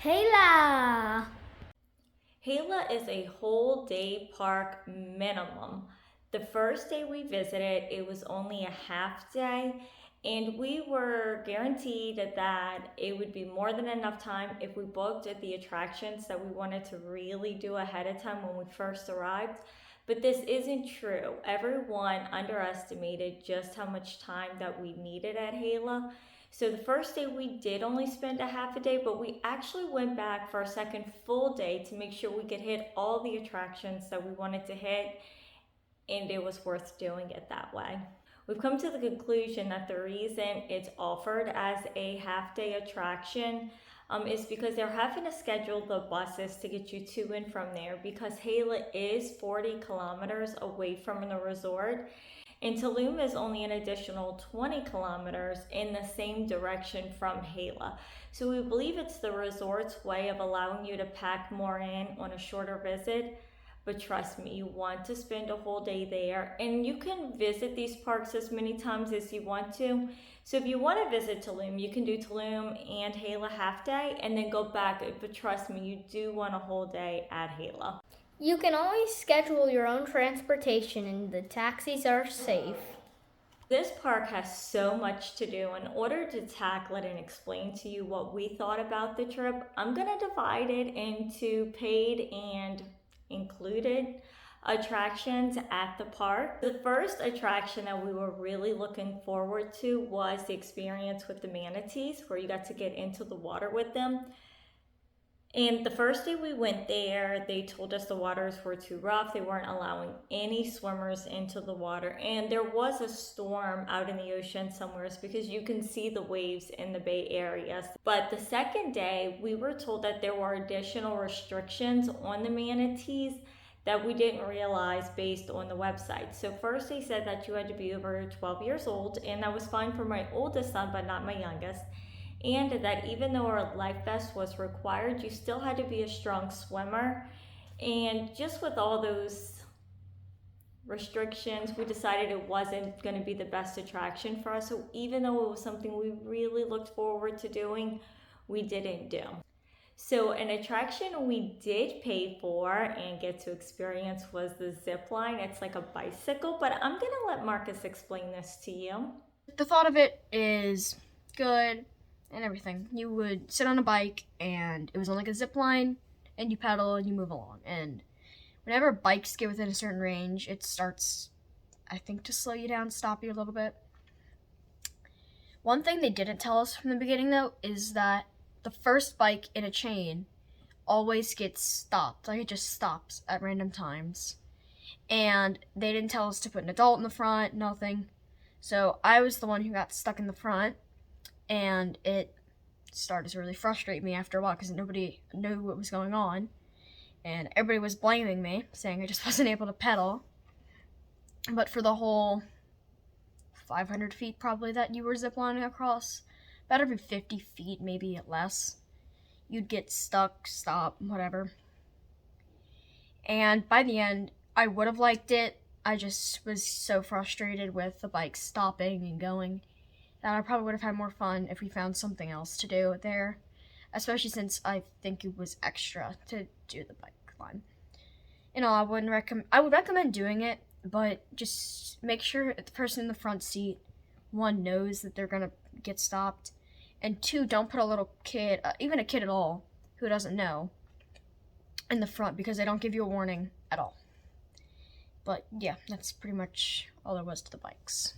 Xel-Ha! Xel-Ha is a whole day park minimum. The first day we visited, it was only a half day, and we were guaranteed that it would be more than enough time if we booked at the attractions that we wanted to really do ahead of time when we first arrived. But this isn't true. Everyone underestimated just how much time that we needed at Xel-Ha. So the first day we did only spend a half a day, but we actually went back for a second full day to make sure we could hit all the attractions that we wanted to hit, and it was worth doing it that way. We've come to the conclusion that the reason it's offered as a half day attraction is because they're having to schedule the buses to get you to and from there, because Xel-Ha is 40 kilometers away from the resort. And Tulum is only an additional 20 kilometers in the same direction from Xel-Ha. So we believe it's the resort's way of allowing you to pack more in on a shorter visit. But trust me, you want to spend a whole day there, and you can visit these parks as many times as you want to. So if you want to visit Tulum, you can do Tulum and Xel-Ha half day and then go back. But trust me, you do want a whole day at Xel-Ha. You can always schedule your own transportation and the taxis are safe. This park has so much to do. In order to tackle it and explain to you what we thought about the trip, I'm going to divide it into paid and included attractions at the park. The first attraction that we were really looking forward to was the experience with the manatees, where you got to get into the water with them. And the first day we went there, they told us the waters were too rough. They weren't allowing any swimmers into the water. And there was a storm out in the ocean somewhere, because you can see the waves in the Bay Area. But the second day, we were told that there were additional restrictions on the manatees that we didn't realize based on the website. So first they said that you had to be over 12 years old, and that was fine for my oldest son, but not my youngest. And that even though our life vest was required, you still had to be a strong swimmer. And just with all those restrictions, we decided it wasn't going to be the best attraction for us. So even though it was something we really looked forward to doing, we didn't do. So an attraction we did pay for and get to experience was the zip line. It's like a bicycle, but I'm going to let Marcus explain this to you. The thought of it is good and everything. You would sit on a bike, and it was on like a zip line, and you pedal and you move along. And whenever bikes get within a certain range, it starts, I think, to slow you down, stop you a little bit. One thing they didn't tell us from the beginning, though, is that the first bike in a chain always gets stopped. Like, it just stops at random times. And they didn't tell us to put an adult in the front, nothing. So I was the one who got stuck in the front. And it started to really frustrate me after a while, because nobody knew what was going on. And everybody was blaming me, saying I just wasn't able to pedal. But for the whole 500 feet probably that you were ziplining across, about every 50 feet, maybe less, you'd get stuck, stop, whatever. And by the end, I would have liked it. I just was so frustrated with the bike stopping and going that I probably would have had more fun if we found something else to do there, especially since I think it was extra to do the bike line. You know, I would recommend doing it, but just make sure the person in the front seat, one, knows that they're gonna get stopped, and two, don't put a little kid, even a kid at all, who doesn't know, in the front, because they don't give you a warning at all. But yeah, that's pretty much all there was to the bikes.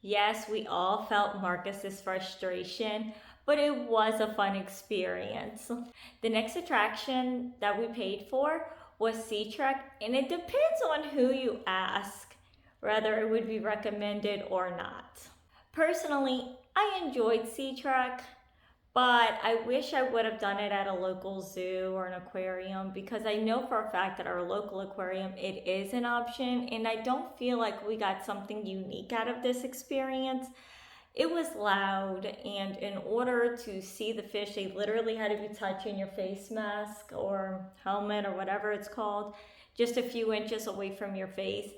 Yes, we all felt Marcus's frustration, but it was a fun experience. The next attraction that we paid for was Sea Trek, and it depends on who you ask whether it would be recommended or not. Personally, I enjoyed Sea Trek, but I wish I would have done it at a local zoo or an aquarium, because I know for a fact that our local aquarium, it is an option, and I don't feel like we got something unique out of this experience. It was loud, and in order to see the fish, they literally had to be touching your face mask or helmet or whatever it's called, just a few inches away from your face.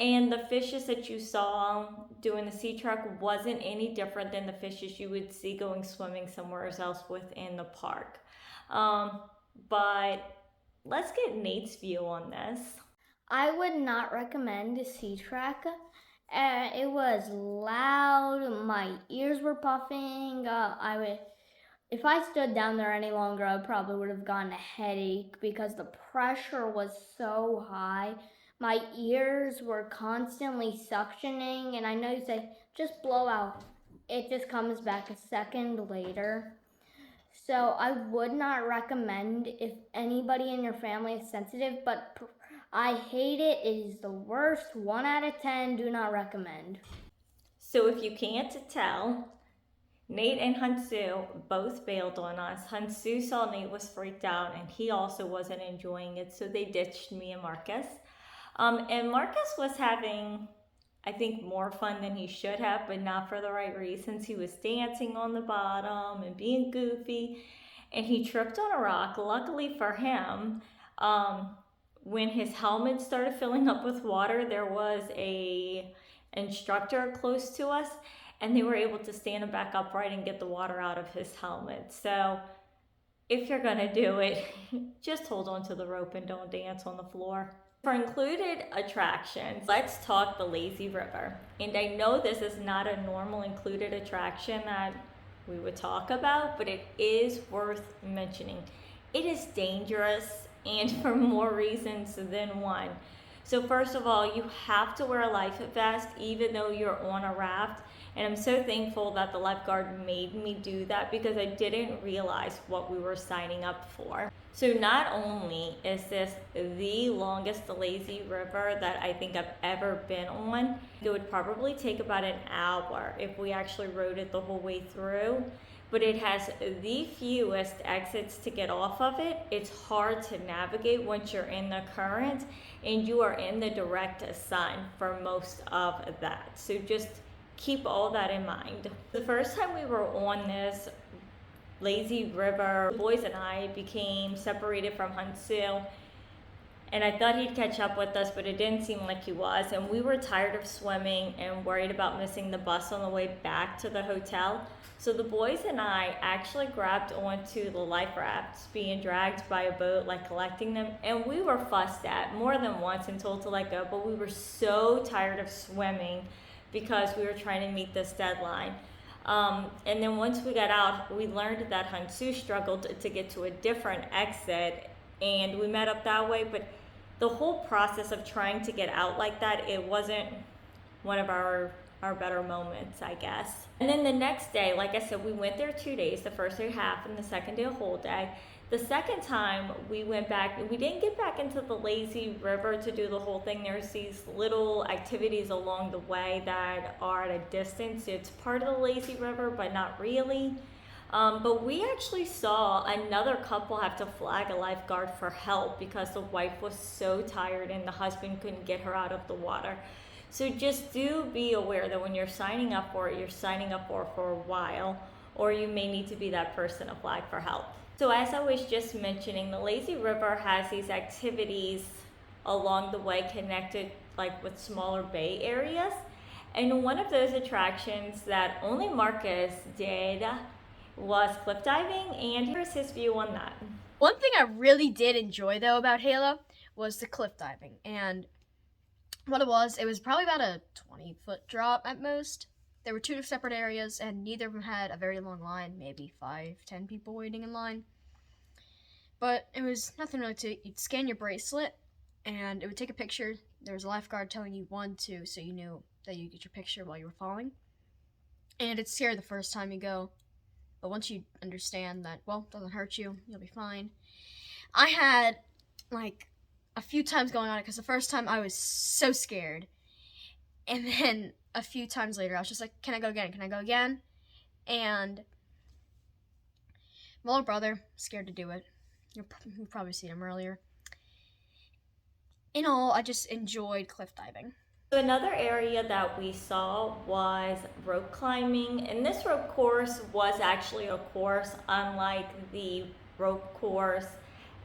And the fishes that you saw doing the sea trek wasn't any different than the fishes you would see going swimming somewhere else within the park. But let's get Nate's view on this. I would not recommend a sea trek. It was loud. My ears were puffing. If I stood down there any longer, I probably would have gotten a headache because the pressure was so high. My ears were constantly suctioning, and I know you say, just blow out. It just comes back a second later. So I would not recommend if anybody in your family is sensitive, but I hate it. It is the worst. 1 out of 10, do not recommend. So if you can't tell, Nate and Hansu both bailed on us. Hansu saw Nate was freaked out and he also wasn't enjoying it, so they ditched me and Marcus. And Marcus was having, I think, more fun than he should have, but not for the right reasons. He was dancing on the bottom and being goofy, and he tripped on a rock. Luckily for him, when his helmet started filling up with water, there was a instructor close to us, and they were able to stand him back upright and get the water out of his helmet. So if you're gonna do it, just hold on to the rope and don't dance on the floor. For included attractions, let's talk the lazy river. And I know this is not a normal included attraction that we would talk about, but it is worth mentioning. It is dangerous, and for more reasons than one. So first of all, you have to wear a life vest even though you're on a raft. And I'm so thankful that the lifeguard made me do that because I didn't realize what we were signing up for. So not only is this the longest lazy river that I think I've ever been on, it would probably take about an hour if we actually rode it the whole way through. But it has the fewest exits to get off of it. It's hard to navigate once you're in the current and you are in the direct sun for most of that. So just keep all that in mind. The first time we were on this lazy river, the boys and I became separated from Hansu, and I thought he'd catch up with us, but it didn't seem like he was, and we were tired of swimming and worried about missing the bus on the way back to the hotel. So the boys and I actually grabbed onto the life rafts being dragged by a boat, like collecting them, and we were fussed at more than once and told to let go, but we were so tired of swimming because we were trying to meet this deadline. And then once we got out, we learned that Hansu struggled to get to a different exit, and we met up that way, but the whole process of trying to get out like that, it wasn't one of our better moments, I guess. And then the next day, like I said, we went there 2 days, the first day half and the second day a whole day. The second time we went back, we didn't get back into the lazy river to do the whole thing. There's these little activities along the way that are at a distance. It's part of the lazy river, but not really. But we actually saw another couple have to flag a lifeguard for help because the wife was so tired and the husband couldn't get her out of the water. So just do be aware that when you're signing up for it, you're signing up for a while, or you may need to be that person to flag for help. So as I was just mentioning, the lazy river has these activities along the way connected like with smaller bay areas. And one of those attractions that only Marcus did was cliff diving, and here's his view on that. One thing I really did enjoy though about Xel-Ha was the cliff diving, and what it was probably about a 20-foot drop at most. There were two separate areas, and neither of them had a very long line, maybe 5-10 people waiting in line. But it was nothing really you'd scan your bracelet, and it would take a picture. There was a lifeguard telling you 1, 2, so you knew that you'd get your picture while you were falling. And it's scary the first time you go, but once you understand that, well, it doesn't hurt you, you'll be fine. I had, like, a few times going on it, because the first time I was so scared. And then a few times later, I was just like, can I go again? Can I go again? And my little brother, scared to do it. You've probably seen him earlier. In all, I just enjoyed cliff diving. So another area that we saw was rope climbing, and this rope course was actually a course unlike the rope course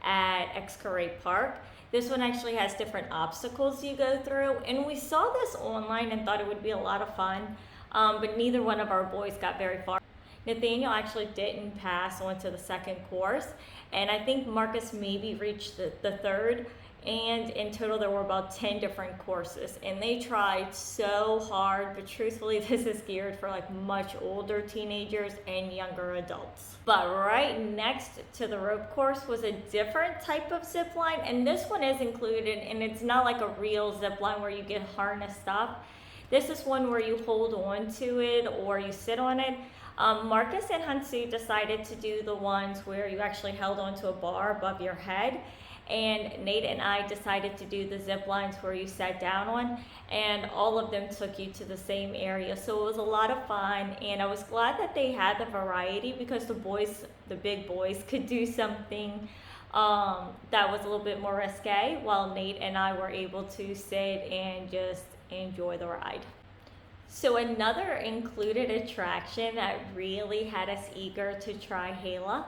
at Xel-Ha Park. This one actually has different obstacles you go through, and we saw this online and thought it would be a lot of fun, but neither one of our boys got very far. Nathaniel actually didn't pass on to the second course, and I think Marcus maybe reached the third, and in total there were about 10 different courses, and they tried so hard, but truthfully this is geared for like much older teenagers and younger adults. But right next to the rope course was a different type of zip line, and this one is included, and it's not like a real zip line where you get harnessed up. This is one where you hold on to it or you sit on it. Marcus and Hansu decided to do the ones where you actually held onto a bar above your head, and Nate and I decided to do the zip lines where you sat down on, and all of them took you to the same area. So it was a lot of fun, and I was glad that they had the variety because the big boys could do something that was a little bit more risque, while Nate and I were able to sit and just enjoy the ride. So another included attraction that really had us eager to try Xel-Ha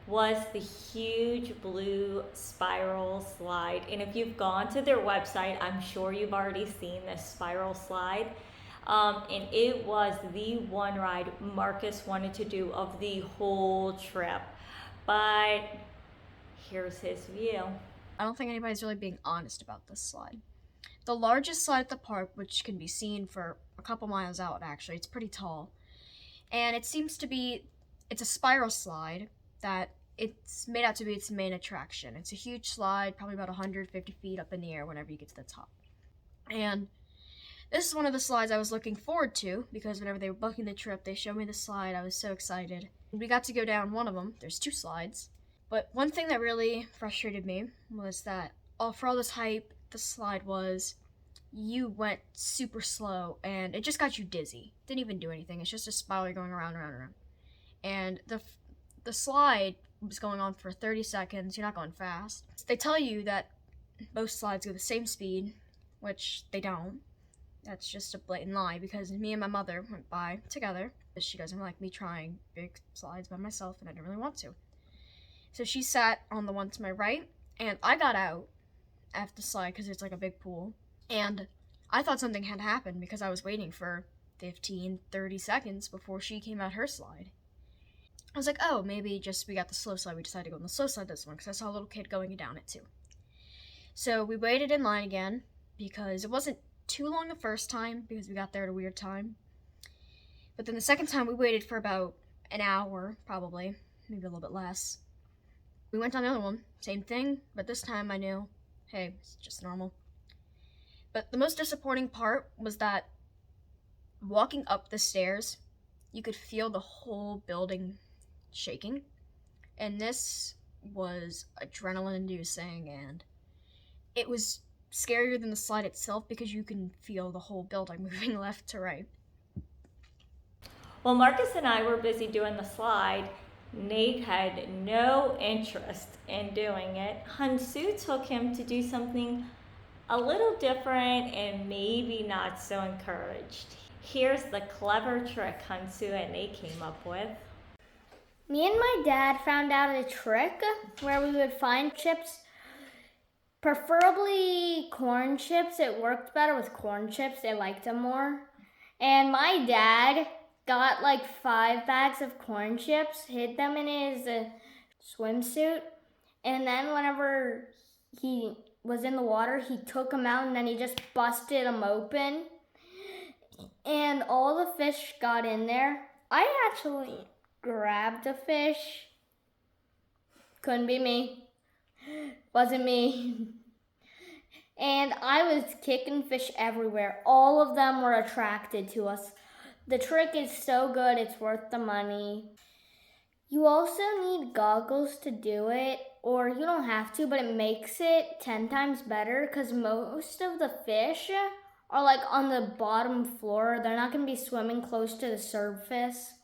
was the huge blue spiral slide. And if you've gone to their website, I'm sure you've already seen this spiral slide. And it was the one ride Marcus wanted to do of the whole trip. But here's his view. I don't think anybody's really being honest about this slide. The largest slide at the park, which can be seen for a couple miles out actually, it's pretty tall. And it seems to be, it's a spiral slide that it's made out to be its main attraction. It's a huge slide, probably about 150 feet up in the air whenever you get to the top. And this is one of the slides I was looking forward to because whenever they were booking the trip, they showed me the slide. I was so excited. We got to go down one of them. There's 2 slides. But one thing that really frustrated me was that for all this hype, the slide was, you went super slow and it just got you dizzy. Didn't even do anything. It's just a spiral going around. And the slide was going on for 30 seconds. You're not going fast. They tell you that most slides go the same speed, which they don't. That's just a blatant lie because me and my mother went by together. She doesn't like me trying big slides by myself and I didn't really want to. So she sat on the one to my right and I got out after the slide because it's like a big pool. And I thought something had happened because I was waiting for 15, 30 seconds before she came out her slide. I was like, oh, maybe just we got the slow slide. We decided to go on the slow slide this one because I saw a little kid going down it too. So we waited in line again because it wasn't too long the first time because we got there at a weird time. But then the second time we waited for about an hour, probably, maybe a little bit less. We went on the other one, same thing, but this time I knew, hey, it's just normal. But the most disappointing part was that walking up the stairs, you could feel the whole building shaking. And this was adrenaline inducing and it was scarier than the slide itself because you can feel the whole building moving left to right. While Marcus and I were busy doing the slide, Nate had no interest in doing it. Hansu took him to do something a little different and maybe not so encouraged. Here's the clever trick Hansu and Nate came up with. Me and my dad found out a trick where we would find chips, preferably corn chips. It worked better with corn chips. They liked them more. And my dad got like 5 bags of corn chips, hid them in his swimsuit, and then whenever he was in the water, he took them out and then he just busted them open. And all the fish got in there. I actually grabbed a fish. Couldn't be me. Wasn't me. And I was kicking fish everywhere. All of them were attracted to us. The trick is so good, it's worth the money. You also need goggles to do it, or you don't have to, but it makes it 10 times better because most of the fish are like on the bottom floor. They're not going to be swimming close to the surface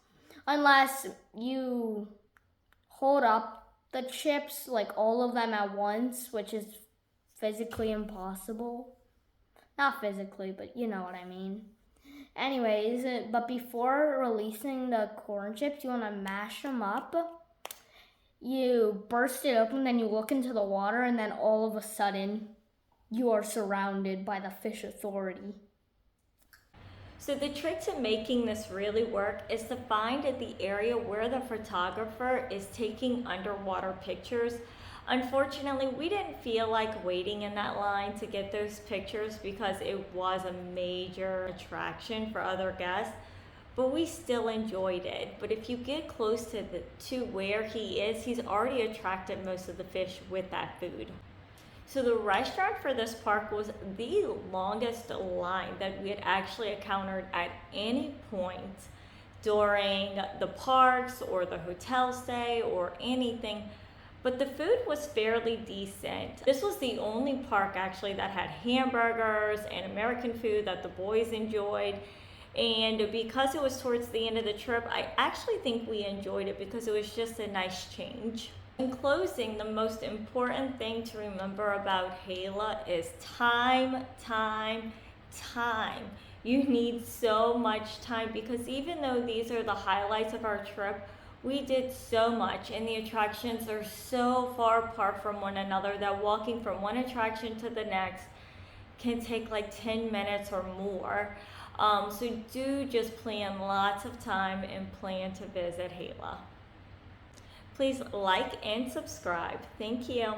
unless you hold up the chips, like all of them at once, which is physically impossible. Not physically, but you know what I mean. Anyways, but before releasing the corn chips, you want to mash them up. you burst it open, then you look into the water, and then all of a sudden you are surrounded by the fish authority. So the trick to making this really work is to find the area where the photographer is taking underwater pictures. Unfortunately, we didn't feel like waiting in that line to get those pictures because it was a major attraction for other guests, but we still enjoyed it. But if you get close to where he is, he's already attracted most of the fish with that food. So the restaurant for this park was the longest line that we had actually encountered at any point during the parks or the hotel stay or anything. But the food was fairly decent. This was the only park actually that had hamburgers and American food that the boys enjoyed. And because it was towards the end of the trip, I actually think we enjoyed it because it was just a nice change. In closing, the most important thing to remember about Xel-Ha is time, time, time. You need so much time because even though these are the highlights of our trip, we did so much and the attractions are so far apart from one another that walking from one attraction to the next can take like 10 minutes or more. So do just plan lots of time and plan to visit Xel-Ha. Please like and subscribe. Thank you.